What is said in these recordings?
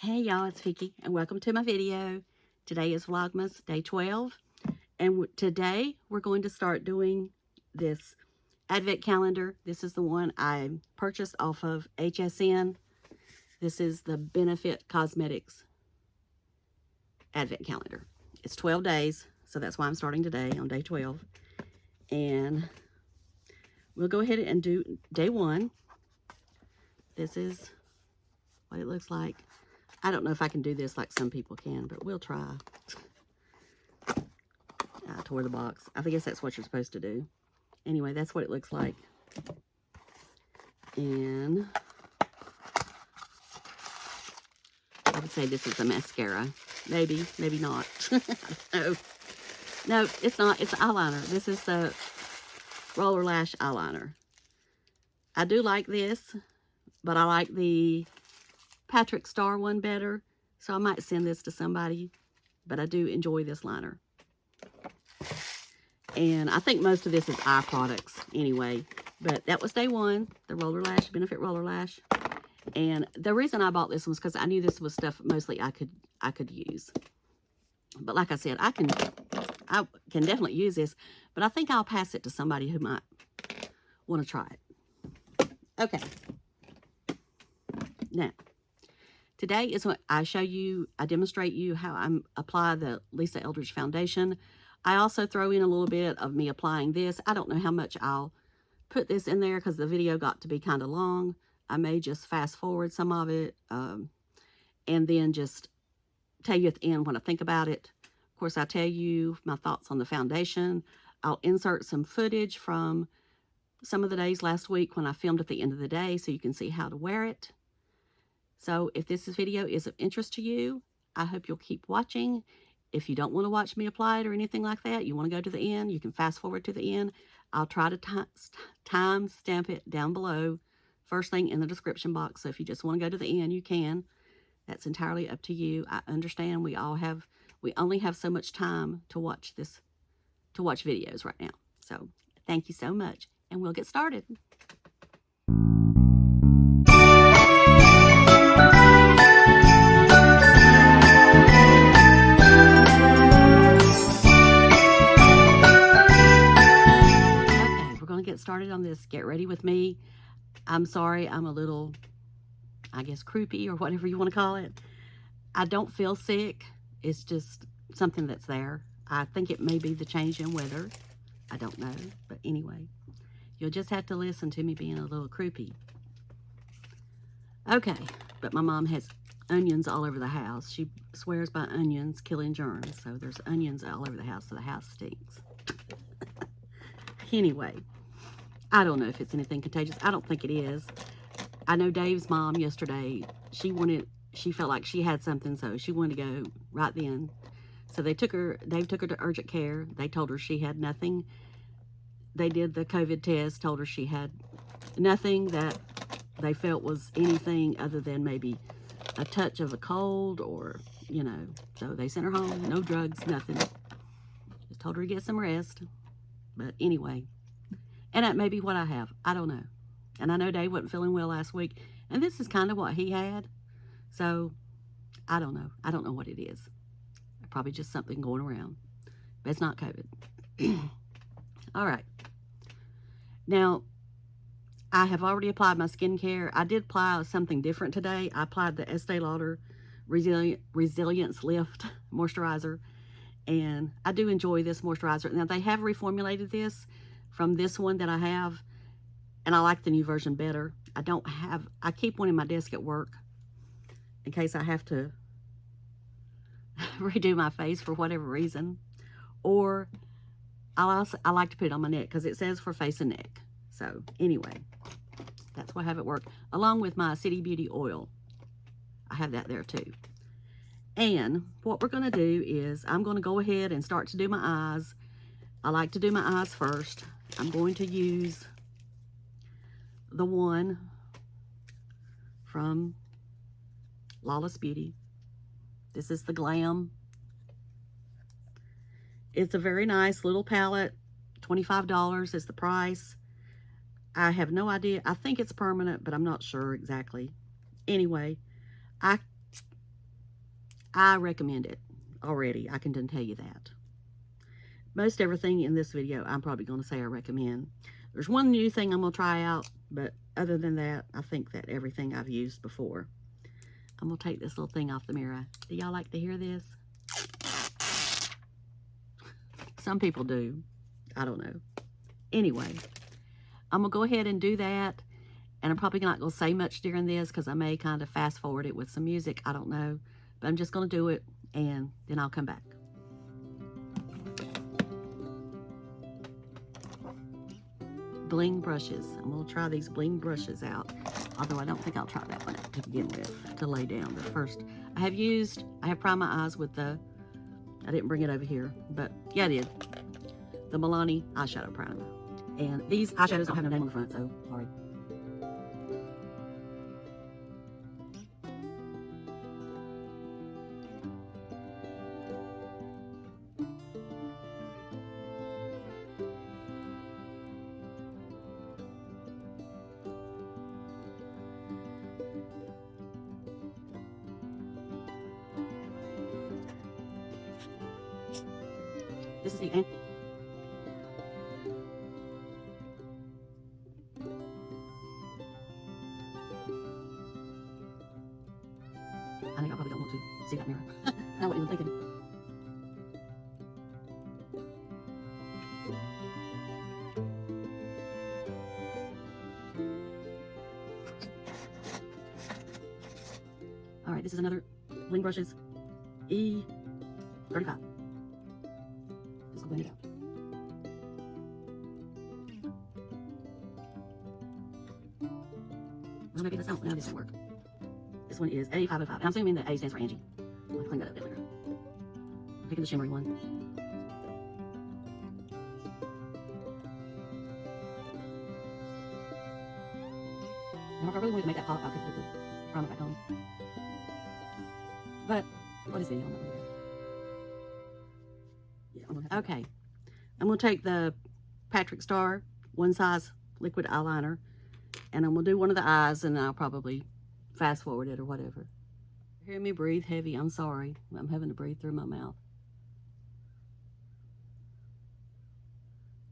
Hey y'all, it's Vicky and welcome to my video. Today is Vlogmas day 12 and today we're going to start doing this advent calendar. This is the one I purchased off of HSN. This is the Benefit Cosmetics advent calendar. It's 12 days, so that's why I'm starting today on day 12. And we'll go ahead and do day 1. This is what it looks like. I don't know if I can do this like some people can, but we'll try. I tore the box. I guess that's what you're supposed to do. Anyway, that's what it looks like. And I would say this is a mascara. Maybe, maybe not. No. No, it's not. It's eyeliner. This is the Roller Lash eyeliner. I do like this, but I like the Patrick Star one better, so I might send this to somebody, but I do enjoy this liner. And I think most of this is eye products anyway, but that was day 1, the Roller Lash, Benefit Roller Lash. And the reason I bought this was because I knew this was stuff mostly I could use. But like I said, I can definitely use this, but I think I'll pass it to somebody who might want to try it. Okay. Now, today is when I demonstrate you how I apply the Lisa Eldridge foundation. I also throw in a little bit of me applying this. I don't know how much I'll put this in there because the video got to be kind of long. I may just fast forward some of it and then just tell you at the end when I think about it. Of course, I tell you my thoughts on the foundation. I'll insert some footage from some of the days last week when I filmed at the end of the day so you can see how to wear it. So if this video is of interest to you, I hope you'll keep watching. If you don't want to watch me apply it or anything like that, you want to go to the end, you can fast forward to the end. I'll try to time stamp it down below, first thing in the description box. So if you just want to go to the end, you can. That's entirely up to you. I understand we only have so much time to watch videos right now. So thank you so much, and we'll get started. Get started on this. Get ready with me. I'm sorry, I'm a little, I guess, croupy or whatever you want to call it. I don't feel sick. It's just something that's there. I think it may be the change in weather. I don't know. But anyway, you'll just have to listen to me being a little croupy. Okay, but my mom has onions all over the house. She swears by onions killing germs. So there's onions all over the house, so the house stinks. Anyway. I don't know if it's anything contagious. I don't think it is. I know Dave's mom yesterday, she felt like she had something, so she wanted to go right then. So Dave took her to urgent care. They told her she had nothing. They did the COVID test, told her she had nothing that they felt was anything other than maybe a touch of a cold or, you know. So they sent her home, no drugs, nothing. Just told her to get some rest. But anyway. And that may be what I have. I don't know. And I know Dave wasn't feeling well last week. And this is kind of what he had. So, I don't know. I don't know what it is. Probably just something going around. But it's not COVID. All right. Now, I have already applied my skincare. I did apply something different today. I applied the Estee Lauder Resilience Lift Moisturizer. And I do enjoy this moisturizer. Now, they have reformulated this from this one that I have, and I like the new version better. I keep one in my desk at work in case I have to redo my face for whatever reason, or I like to put it on my neck because it says for face and neck. So anyway, that's what I have at work, along with my City Beauty oil. I have that there too. And what we're going to do is I'm going to go ahead and start to do my eyes. I like to do my eyes first. I'm going to use the one from Lawless Beauty. This is the Glam. It's a very nice little palette. $25 is the price. I have no idea. I think it's permanent, but I'm not sure exactly. Anyway, I I recommend it already. I can tell you that. Most everything in this video, I'm probably going to say I recommend. There's one new thing I'm going to try out, but other than that, I think that everything I've used before. I'm going to take this little thing off the mirror. Do y'all like to hear this? Some people do. I don't know. Anyway, I'm going to go ahead and do that. And I'm probably not going to say much during this because I may kind of fast forward it with some music. I don't know. But I'm just going to do it, and then I'll come back. Bling brushes. I'm going to try these bling brushes out. Although I don't think I'll try that one to begin with, to lay down. But first, I have primed my eyes with the, I didn't bring it over here, but yeah, I did. The Milani eyeshadow primer. And these eyeshadows don't have no name on the front, so sorry. This is the end. I think I probably don't want to see that mirror. I wasn't even thinking. All right, this is another Bling Brushes E35. Just blend it out. Well, maybe this, oh, no, this didn't work. This one is A505. I'm assuming that A stands for Angie. I'll clean that up a bit later. I'm taking the shimmery one. Now, if I really wanted to make that pop, I could put the primer back on. But, what is video? I'm not going to do that. Yeah, I'm gonna okay. I'm going to take the Patrick Star one size liquid eyeliner, and I'm going to do one of the eyes, and I'll probably fast forward it or whatever. Hear me breathe heavy. I'm sorry. I'm having to breathe through my mouth.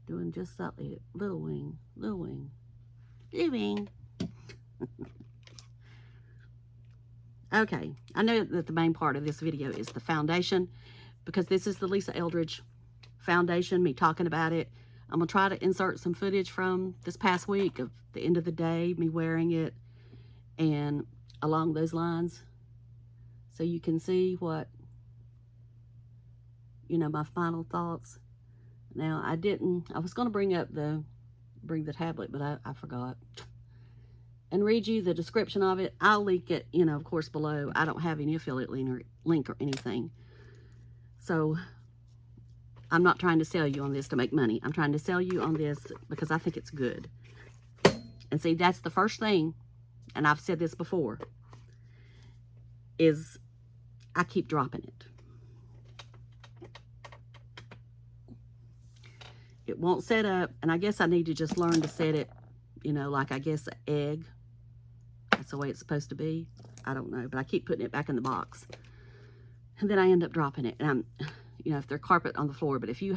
Doing just slightly, little wing, little wing, little wing. Okay, I know that the main part of this video is the foundation, because this is the Lisa Eldridge foundation, me talking about it. I'm going to try to insert some footage from this past week of the end of the day, me wearing it, and along those lines, so you can see what, you know, my final thoughts. Now, I was going to bring the tablet, but I forgot. And read you the description of it. I'll link it, you know, of course, below. I don't have any affiliate link or anything. So, I'm not trying to sell you on this to make money. I'm trying to sell you on this because I think it's good. And see, that's the first thing, and I've said this before, is I keep dropping it. It won't set up, and I guess I need to just learn to set it, you know, like I guess an egg. That's the way it's supposed to be. I don't know, but I keep putting it back in the box. And then I end up dropping it. And you know, if there's carpet on the floor, but if you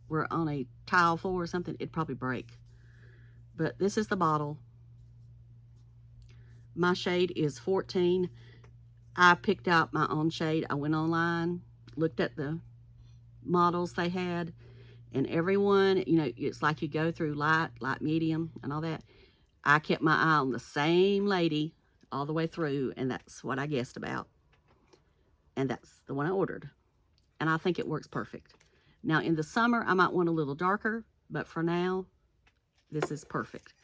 were on a tile floor or something, it'd probably break. But this is the bottle. My shade is 14. I picked out my own shade. I went online, looked at the models they had, and everyone, you know, it's like you go through light, medium, and all that. I kept my eye on the same lady all the way through, and that's what I guessed about. And that's the one I ordered. And I think it works perfect. Now, in the summer, I might want a little darker, but for now, this is perfect.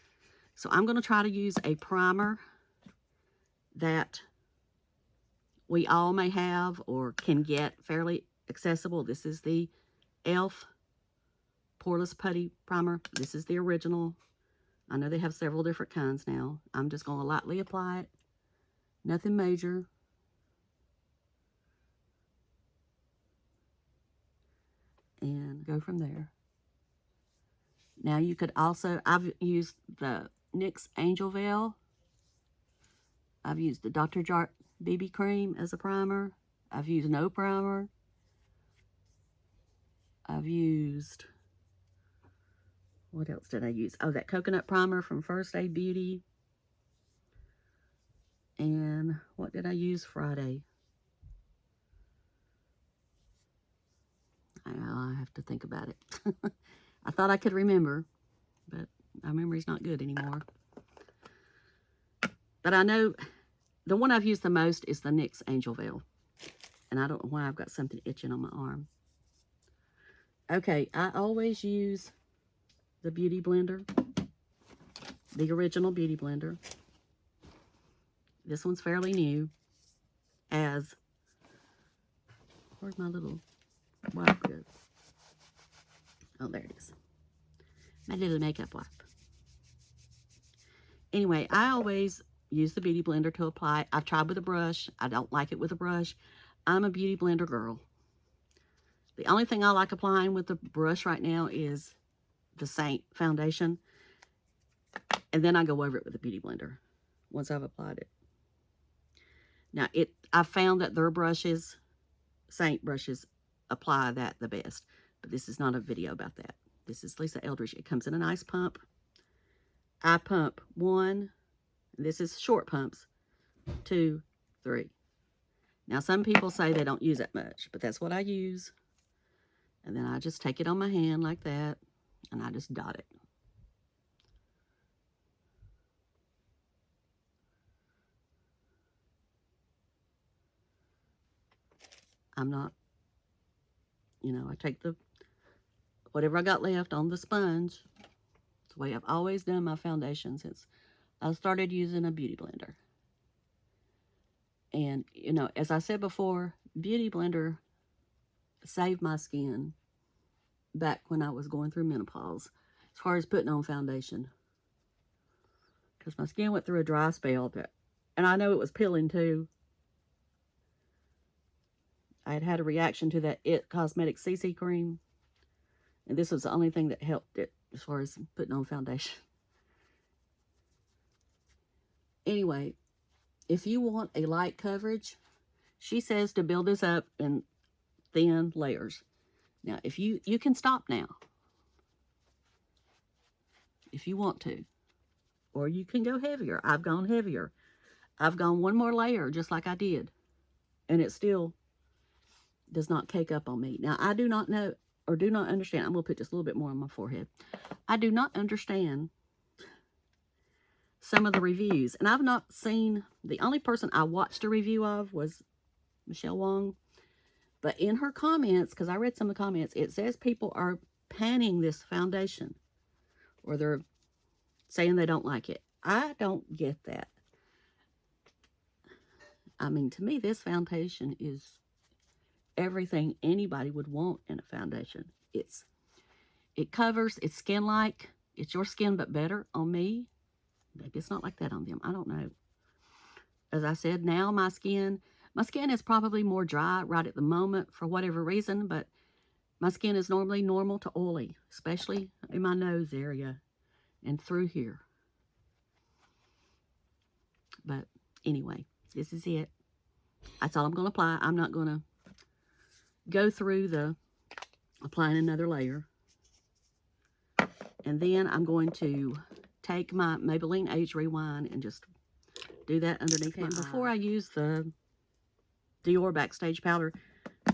So I'm going to try to use a primer that we all may have or can get fairly accessible. This is the e.l.f. Poreless Putty Primer. This is the original. I know they have several different kinds now. I'm just going to lightly apply it. Nothing major. And go from there. Now you could also, I've used the NYX Angel Veil. I've used the Dr. Jart BB Cream as a primer. I've used no primer. I've used, what else did I use? Oh, that coconut primer from First Aid Beauty. And what did I use Friday? I have to think about it. I thought I could remember, but my memory's not good anymore. But I know the one I've used the most is the NYX Angel Veil. And I don't know why I've got something itching on my arm. Okay, I always use the Beauty Blender. The original Beauty Blender. This one's fairly new. Where's my little wipe go? Oh, there it is. My little makeup wipe. Anyway, I always use the Beauty Blender to apply. I've tried with a brush. I don't like it with a brush. I'm a Beauty Blender girl. The only thing I like applying with the brush right now is the Seint foundation. And then I go over it with the Beauty Blender once I've applied it. Now, I found that their brushes, Seint brushes, apply that the best. But this is not a video about that. This is Lisa Eldridge. It comes in a nice pump. I pump 1, this is short pumps, 2, 3. Now, some people say they don't use that much, but that's what I use. And then I just take it on my hand like that, and I just dot it. I'm not, I take whatever I got left on the sponge. It's the way I've always done my foundation since I started using a Beauty Blender. And, as I said before, Beauty Blender saved my skin back when I was going through menopause as far as putting on foundation. Because my skin went through a dry spell, and I know it was peeling too. I had had a reaction to that IT Cosmetics CC cream. And this was the only thing that helped it as far as putting on foundation. Anyway, if you want a light coverage, she says to build this up in thin layers. Now, if you can stop now. If you want to. Or you can go heavier. I've gone heavier. I've gone one more layer just like I did. And it still does not cake up on me. Now, I do not know or do not understand. I'm going to put just a little bit more on my forehead. I do not understand some of the reviews. And I've not seen, the only person I watched a review of was Michelle Wong. But in her comments, because I read some of the comments, it says people are panning this foundation. Or they're saying they don't like it. I don't get that. I mean, to me, this foundation is everything anybody would want in a foundation. It covers, it's skin-like. It's your skin, but better on me. Maybe it's not like that on them. I don't know. As I said, now my skin is probably more dry right at the moment for whatever reason, but my skin is normally normal to oily, especially in my nose area and through here. But anyway, this is it. That's all I'm going to apply. I'm not going to go through applying another layer. And then I'm going to take my Maybelline Age Rewind and just do that underneath my eye. Before I use the Dior Backstage Powder,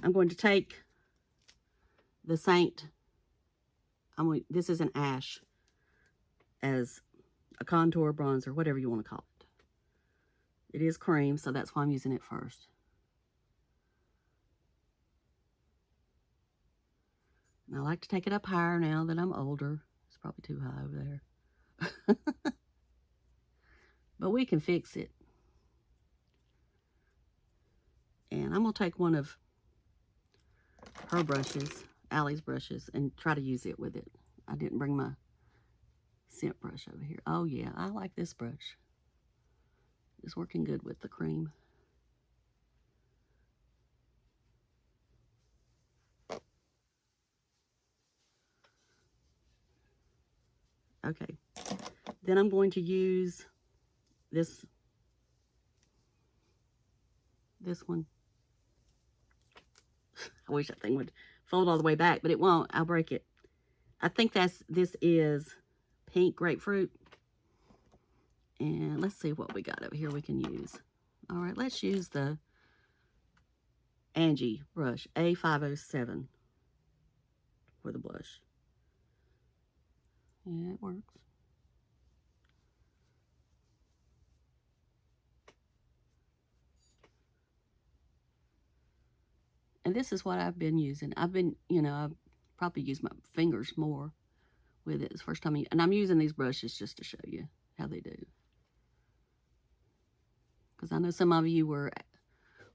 I'm going to take the Seint, this is an Ash, as a contour bronzer, whatever you want to call it. It is cream, so that's why I'm using it first. And I like to take it up higher now that I'm older. It's probably too high over there. But we can fix it. And I'm going to take one of her brushes, Allie's brushes, and try to use it with it. I didn't bring my scent brush over here. Oh, yeah, I like this brush. It's working good with the cream. Okay. Then I'm going to use this one. I wish that thing would fold all the way back, but it won't. I'll break it. I think this is pink grapefruit. And let's see what we got over here we can use. All right, let's use the Angie brush, A507 for the blush. Yeah, it works. And this is what I've been using. I've been, I've probably used my fingers more with it. It's the first time, and I'm using these brushes just to show you how they do. Because I know some of you were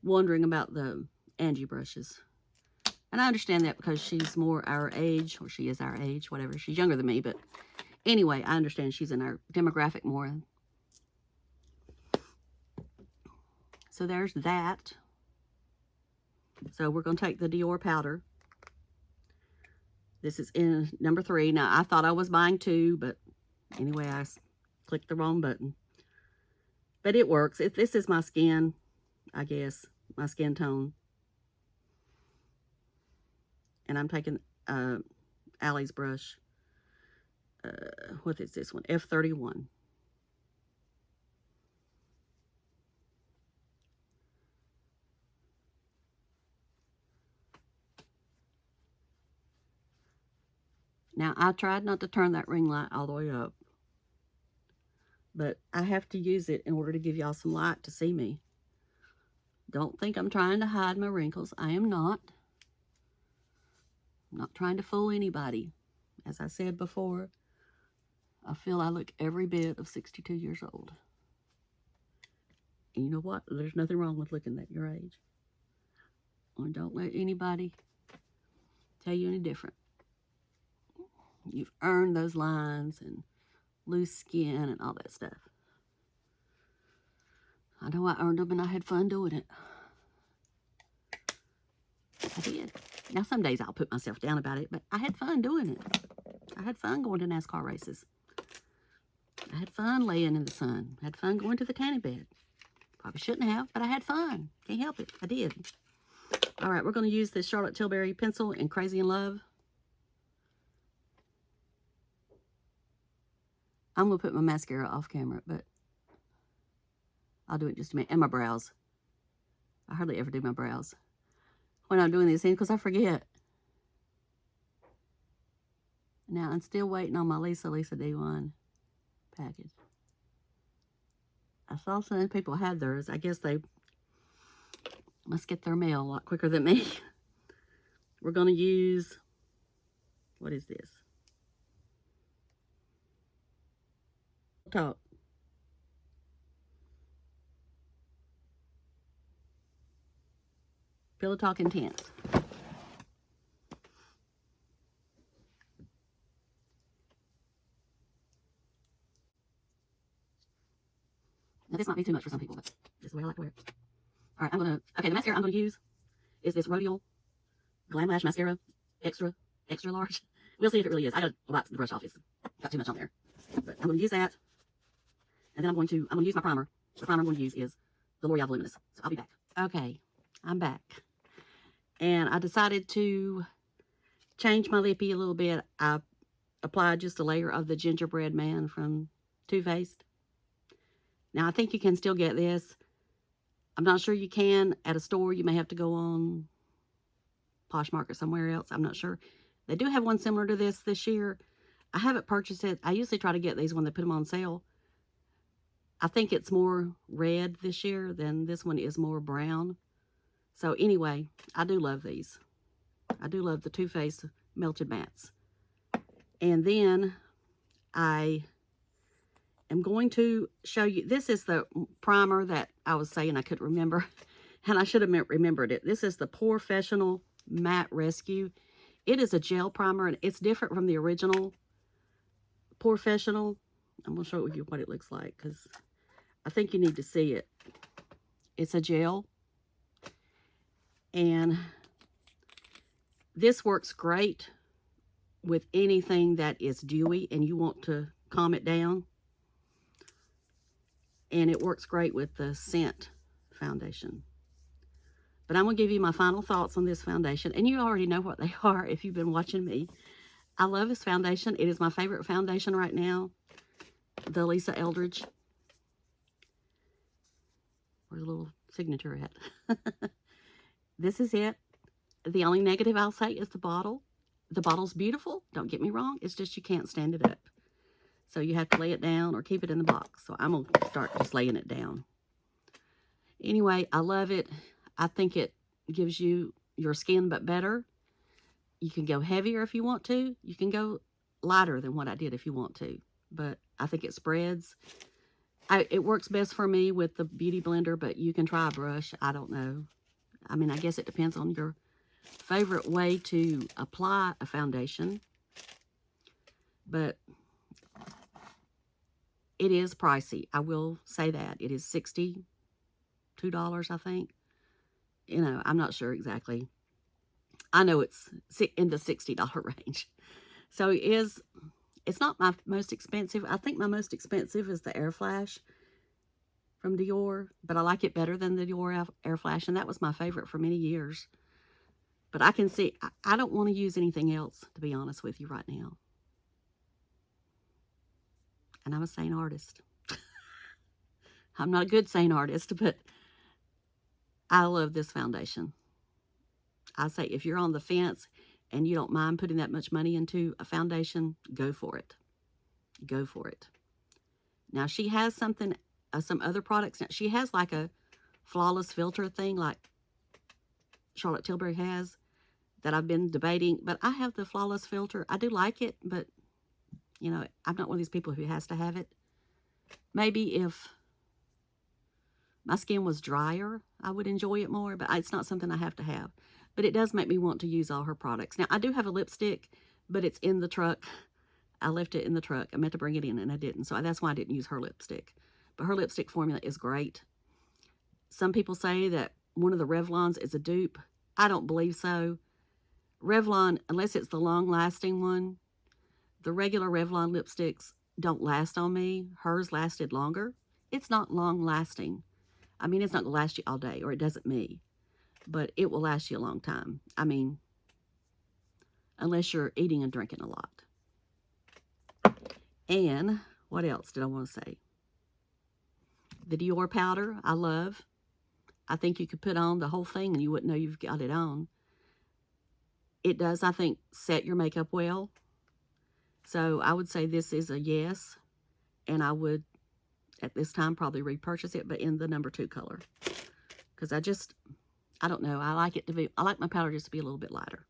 wondering about the Angie brushes. And I understand that because she's more our age, or she is our age, whatever. She's younger than me, but anyway, I understand she's in our demographic more. So there's that. So we're going to take the Dior powder. This is in number 3. Now, I thought I was buying 2, but anyway, I clicked the wrong button. But it works. If this is my skin, I guess, my skin tone. And I'm taking Allie's brush. What is this one? F31. Now, I tried not to turn that ring light all the way up, but I have to use it in order to give y'all some light to see me. Don't think I'm trying to hide my wrinkles. I am not. I'm not trying to fool anybody. As I said before, I feel I look every bit of 62 years old. And you know what? There's nothing wrong with looking at your age. And don't let anybody tell you any different. You've earned those lines and loose skin and all that stuff. I know I earned them and I had fun doing it. I did. Now, some days I'll put myself down about it, but I had fun doing it. I had fun going to NASCAR races. I had fun laying in the sun. I had fun going to the tanning bed. Probably shouldn't have, but I had fun. Can't help it. I did. All right, we're going to use this Charlotte Tilbury pencil in Crazy in Love. I'm going to put my mascara off camera, but I'll do it in just a minute. And my brows. I hardly ever do my brows when I'm doing these things because I forget. Now, I'm still waiting on my Lisa D1 package. I saw some people had theirs. I guess they must get their mail a lot quicker than me. We're going to use, what is this? Talk. Pillow Talk Intense. Now, this might be too much for some people, but this is the way I like to wear it. All right, okay, the mascara I'm going to use is this Rodial Glam Lash Mascara, extra large. We'll see if it really is. I got to wipe the brush off. It's got too much on there. But I'm going to use that. And then I'm going to use my primer. The primer I'm going to use is the L'Oreal Voluminous. So I'll be back. Okay, I'm back. And I decided to change my lippy a little bit. I applied just a layer of the Gingerbread Man from Too Faced. Now, I think you can still get this. I'm not sure you can at a store. You may have to go on Poshmark or somewhere else. I'm not sure. They do have one similar to this year. I haven't purchased it. I usually try to get these when they put them on sale. I think it's more red this year than this one is more brown. So anyway, I do love these. I do love the Too Faced Melted Mattes. And then I am going to show you, this is the primer that I was saying I couldn't remember, and I should have remembered it. This is the Porefessional Matte Rescue. It is a gel primer, and it's different from the original Porefessional. I'm going to show you what it looks like, because I think you need to see it. It's a gel, and this works great with anything that is dewy and you want to calm it down. And it works great with the Seint foundation. But I'm going to give you my final thoughts on this foundation. And you already know what they are if you've been watching me. I love this foundation. It is my favorite foundation right now. The Lisa Eldridge. Where's the little signature at? This is it. The only negative I'll say is the bottle. The bottle's beautiful. Don't get me wrong. It's just you can't stand it up. So you have to lay it down or keep it in the box. So I'm going to start just laying it down. Anyway, I love it. I think it gives you your skin but better. You can go heavier if you want to. You can go lighter than what I did if you want to. But I think it spreads. It works best for me with the Beauty Blender, but you can try a brush. I don't know. I mean, I guess it depends on your favorite way to apply a foundation. But it is pricey. I will say that. It is $62, I think. You know, I'm not sure exactly. I know it's in the $60 range. So it's not my most expensive. I think my most expensive is the Air Flash from Dior, but I like it better than the Dior Air Flash, and that was my favorite for many years. But I can see, I don't want to use anything else, to be honest with you right now. And I'm a Seint artist. I'm not a good Seint artist, but I love this foundation. I say if you're on the fence and you don't mind putting that much money into a foundation, go for it. Go for it. Now, she has something, some other products. Now, she has like a flawless filter thing like Charlotte Tilbury has that I've been debating. But I have the flawless filter. I do like it, but, you know, I'm not one of these people who has to have it. Maybe if my skin was drier, I would enjoy it more, but it's not something I have to have. But it does make me want to use all her products. Now, I do have a lipstick, but it's in the truck. I left it in the truck. I meant to bring it in, and I didn't. So that's why I didn't use her lipstick. But her lipstick formula is great. Some people say that one of the Revlons is a dupe. I don't believe so. Revlon, unless it's the long-lasting one, the regular Revlon lipsticks don't last on me. Hers lasted longer. It's not long-lasting. I mean, it's not going to last you all day, or it doesn't me. But it will last you a long time. I mean, unless you're eating and drinking a lot. And what else did I want to say? The Dior powder, I love. I think you could put on the whole thing and you wouldn't know you've got it on. It does, I think, set your makeup well. So I would say this is a yes. And I would, at this time, probably repurchase it, but in the number 2 color. Because I don't know, I like it to be, I like my powder just to be a little bit lighter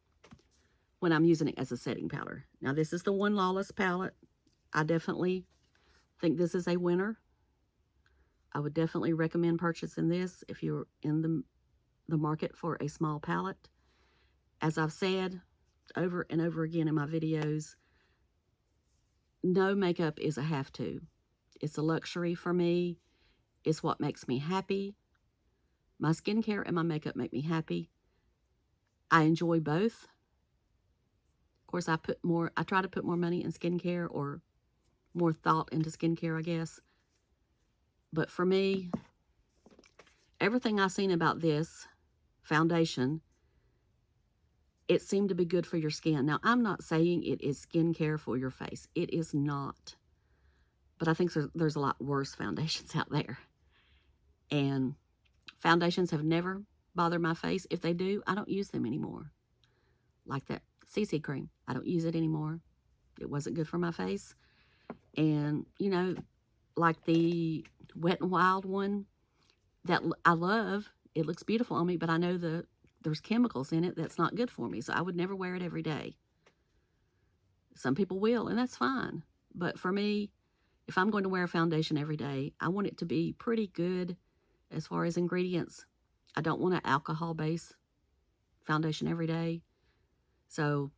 when I'm using it as a setting powder. Now, this is the one Lawless palette. I definitely think this is a winner. I would definitely recommend purchasing this if you're in the market for a small palette. As I've said over and over again in my videos, no makeup is a have-to. It's a luxury for me. It's what makes me happy. My skincare and my makeup make me happy. I enjoy both. Of course, I try to put more money in skincare or more thought into skincare, I guess. But for me, everything I've seen about this foundation, it seemed to be good for your skin. Now, I'm not saying it is skincare for your face. It is not. But I think there's a lot worse foundations out there. And foundations have never bothered my face. If they do, I don't use them anymore. Like that CC cream. I don't use it anymore. It wasn't good for my face. And, you know, like the Wet n Wild one that I love. It looks beautiful on me, but I know there's chemicals in it that's not good for me. So I would never wear it every day. Some people will, and that's fine. But for me, if I'm going to wear a foundation every day, I want it to be pretty good as far as ingredients. I don't want an alcohol-based foundation every day. So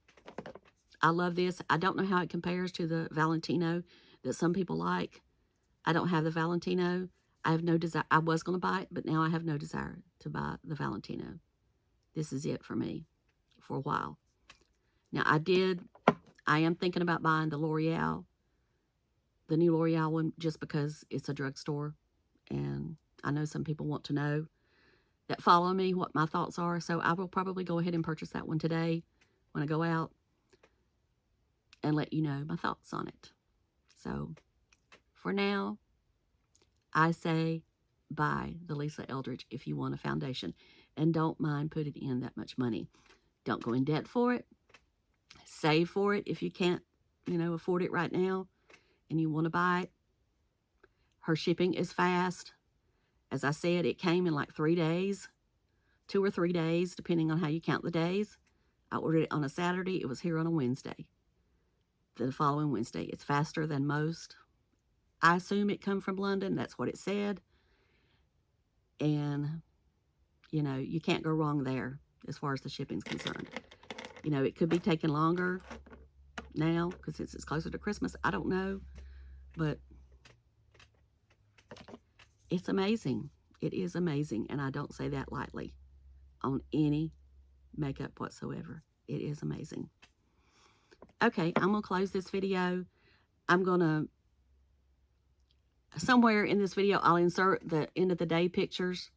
I love this. I don't know how it compares to the Valentino that some people like. I don't have the Valentino. I have no desire. I was going to buy it, but now I have no desire to buy the Valentino. This is it for me for a while. Now, I am thinking about buying the L'Oreal, the new L'Oreal one, just because it's a drugstore. And I know some people want to know. that follow me what my thoughts are. So I will probably go ahead and purchase that one today when I go out and let you know my thoughts on it. So for now, I say buy the Lisa Eldridge if you want a foundation, and don't mind putting in that much money. Don't go in debt for it. Save for it if you can't, afford it right now and you want to buy it. Her shipping is fast. As I said, it came in like 3 days, 2 or 3 days, depending on how you count the days. I ordered it on a Saturday. It was here on a Wednesday. The following Wednesday. It's faster than most. I assume it come from London. That's what it said. And, you can't go wrong there as far as the shipping's concerned. It could be taking longer now because it's closer to Christmas. I don't know. But it's amazing. It is amazing. And I don't say that lightly on any makeup whatsoever. It is amazing. Okay, I'm going to close this video. I'm going to, somewhere in this video, I'll insert the end of the day pictures.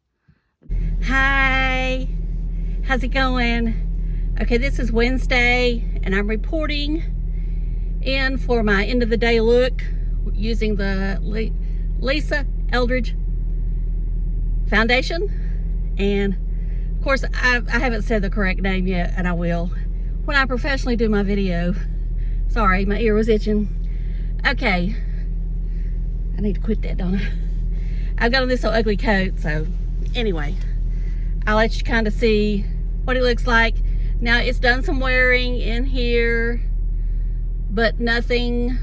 Hi, how's it going? Okay, this is Wednesday, and I'm reporting in for my end of the day look using the Lisa Eldridge foundation. And of course, I haven't said the correct name yet, and I will when I professionally do my video. Sorry, my ear was itching. Okay, I need to quit that, don't I? I've got on this so ugly coat, so anyway, I'll let you kind of see what it looks like. Now, it's done some wearing in here, but nothing,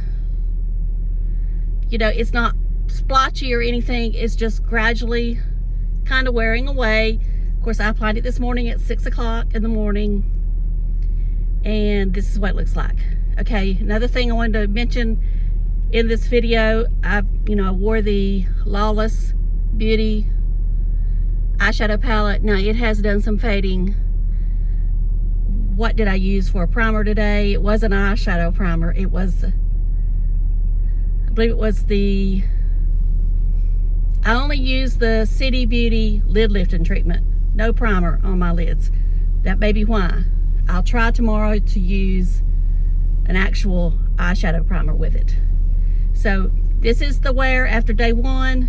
it's not splotchy or anything. It's just gradually kind of wearing away. Of course, I applied it this morning at 6 o'clock in the morning, and this is what it looks like. Okay, another thing I wanted to mention in this video, I wore the Lawless Beauty eyeshadow palette. Now, it has done some fading. What did I use for a primer today? It was an eyeshadow primer. It was, I believe it was I only used the City Beauty lid lifting treatment. No primer on my lids. That may be why. I'll try tomorrow to use an actual eyeshadow primer with it. So this is the wear after day 1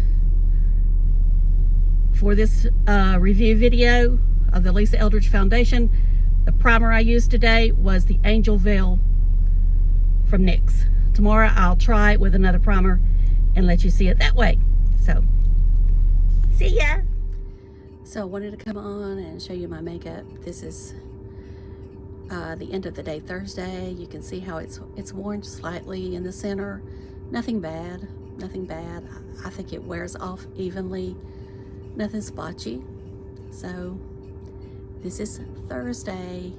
for this review video of the Lisa Eldridge foundation. The primer I used today was the Angel Veil from NYX. Tomorrow I'll try it with another primer and let you see it that way. So, see ya! So I wanted to come on and show you my makeup. This is the end of the day Thursday. You can see how it's worn slightly in the center. Nothing bad, nothing bad. I think it wears off evenly. Nothing splotchy. So this is Thursday.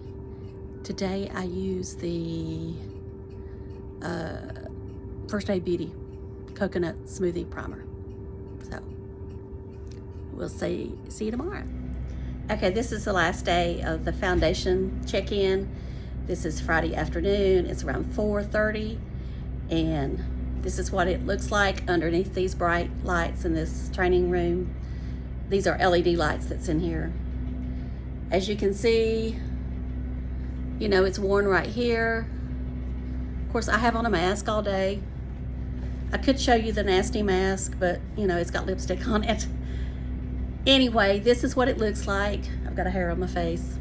Today I use the First Aid Beauty Coconut Smoothie Primer. So we'll see you tomorrow. Okay, this is the last day of the foundation check-in. This is Friday afternoon. It's around 4:30, and this is what it looks like underneath these bright lights in this training room. These are LED lights that's in here. As you can see, it's worn right here. Of course, I have on a mask all day. I could show you the nasty mask, but it's got lipstick on it. Anyway, this is what it looks like. I've got a hair on my face.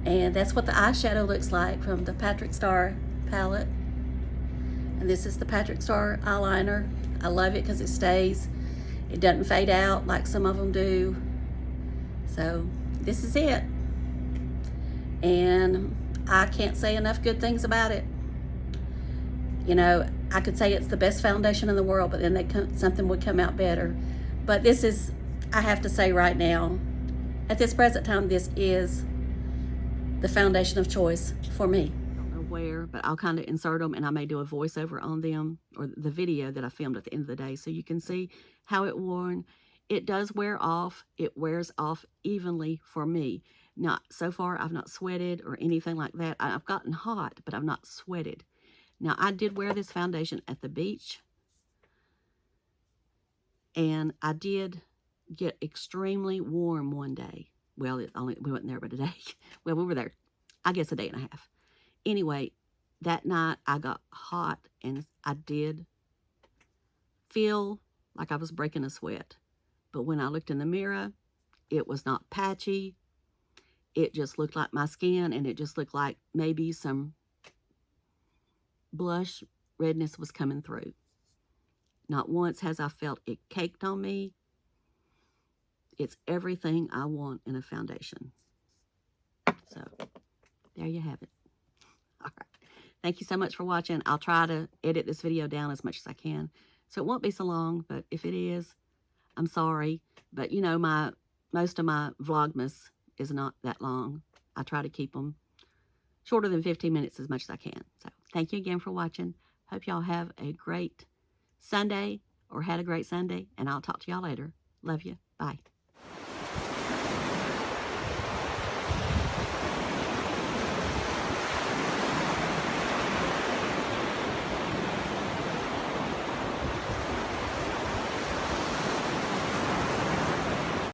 And that's what the eyeshadow looks like from the Patrick Star palette. And this is the Patrick Star eyeliner. I love it because it stays. It doesn't fade out like some of them do. So this is it. And I can't say enough good things about it. I could say it's the best foundation in the world, but then something would come out better. But this is, I have to say right now, at this present time, this is the foundation of choice for me. I don't know where, but I'll kind of insert them, and I may do a voiceover on them, or the video that I filmed at the end of the day, so you can see how it worn. It does wear off. It wears off evenly for me. Not so far, I've not sweated or anything like that. I've gotten hot, but I've not sweated. Now, I did wear this foundation at the beach, and I did get extremely warm one day. Well, we weren't there but a day. Well, we were there, I guess, a day and a half. Anyway, that night I got hot and I did feel like I was breaking a sweat. But when I looked in the mirror, it was not patchy. It just looked like my skin, and it just looked like maybe some blush redness was coming through. Not once has I felt it caked on me. It's everything I want in a foundation. So, there you have it. All right. Thank you so much for watching. I'll try to edit this video down as much as I can, so it won't be so long, but if it is, I'm sorry. But, you know, most of my Vlogmas is not that long. I try to keep them shorter than 15 minutes as much as I can. So, thank you again for watching. Hope y'all have a great Sunday, or had a great Sunday, and I'll talk to y'all later. Love you. Bye.